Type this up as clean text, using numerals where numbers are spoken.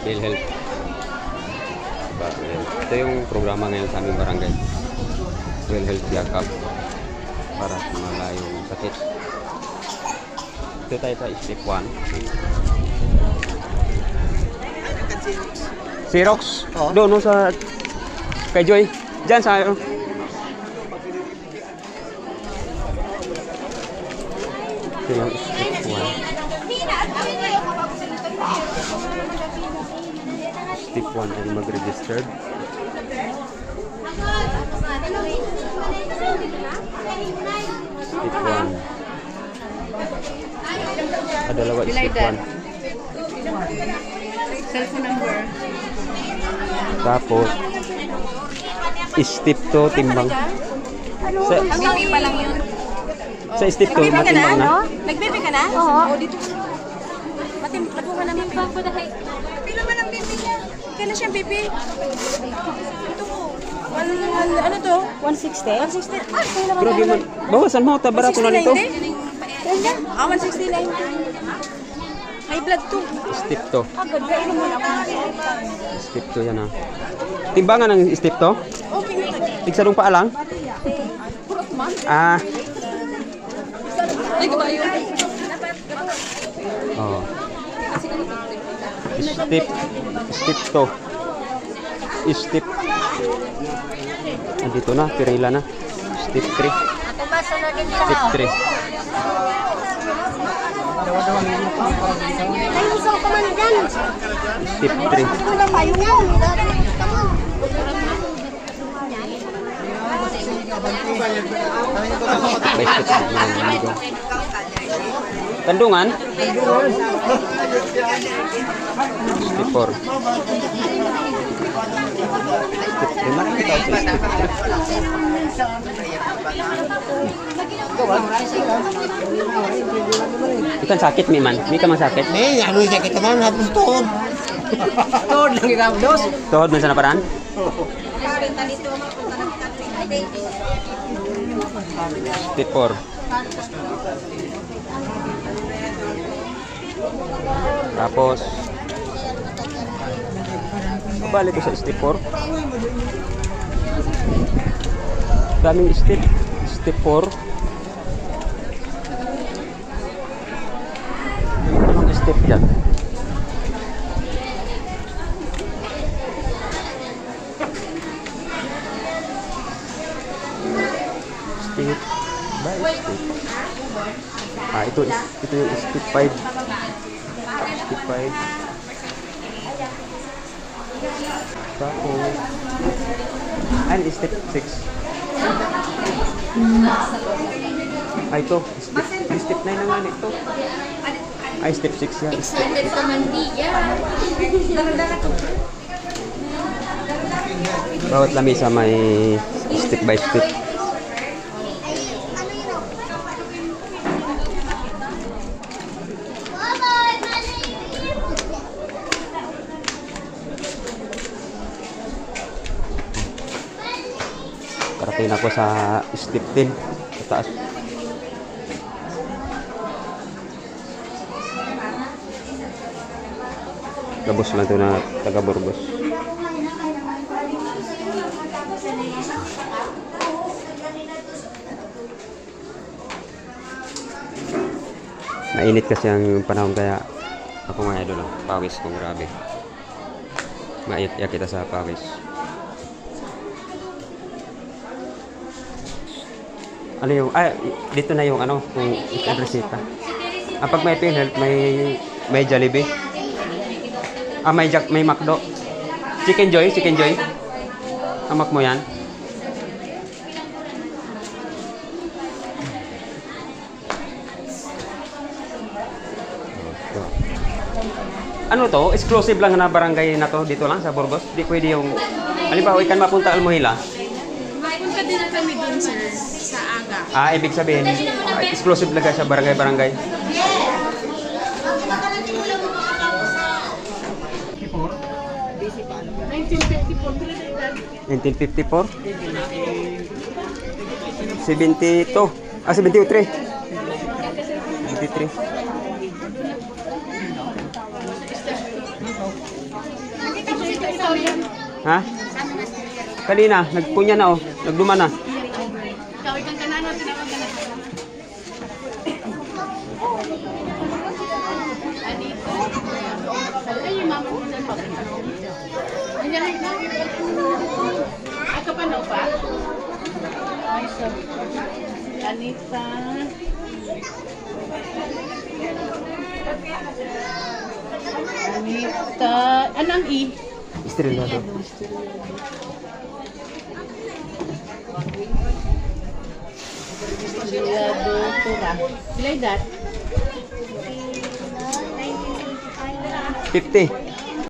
PhilHealth. Ito yung programa ngayon sa aming barangay. PhilHealth Yakap para sa mga layong sakit. Ito tayo sa step 1. Xerox? Oo. Doon no, sa kay Joy. Diyan sa ito yung step 1. Step 1 ay mag-registered. Step 1. Dalawa step 1. Cellphone number. Tapos step 2 timbang. Sa, Bibi pa lang yun. sa step 2 matimbang na. Nagbibi ka na? Oo. Dito. Lago ka na bibi. Pila man ang bibi niya. Kaya na siyang bibi. Ito ko. Ano to? 160? 160. Ah, kaya naman. Grabe man. Bawasan mo, tabarato na nito. 169. High blood to. Step 2. Agad, gano'n mo lang. Step 2 yan ha. Timbangan ng step 2? Okay na to. Tigsadong pa lang? Ah. Ay, kabayo. Oh. Step 2. Step. Andito na, pirila na. Step 3. Step 3. Ay, isang ka man dyan. Step 3. Ito na tayo yan. Kandungan? Step 4. Step 3. Marami tao sa step 3. Ikan sakit, mi man. Mi ka man sakit. Ano yung sakit naman? Hapos tuhod. Tuhod lang ikaw, dos. Tuhod man sa naparaan? Step 4. Tapos balik ko sa step 4. Daming step. Step 4. Anong step dyan? Step by step. Ah, ito yung step 5. Step 5. Tapos and step 6. Ay, ito. Step 9 na nga nito. Ay, step 6 yan. Bawat lamisa may step by step. Karating ako sa step 10 sa taas. Gabos lang ito na taga Burgos. Mainit kasi ang panahon kaya ako mga idol, pawis kong grabe. Maiyak kita sa pawis. Ano yung, dito na yung ano, kung resita. Pag may PhilHealth, may Jollibee. May McDo. Chicken Joy. Amak mo yan. Ano to? Exclusive lang na barangay na to dito lang sa Burgos. Di pwede yung, halimbawa, ikan mapunta Almuhila. Mapunta din na kami dun, sir, sa aga. Ibig sabihin, exclusive lang sa barangay-barangay. 1954? 72. 73. 73. Ha? Kanina, nagpunya na oh. Nagduma na. Anita. Anita. Anong I? Estrellado. Estrellado Tura. Sila that? 50.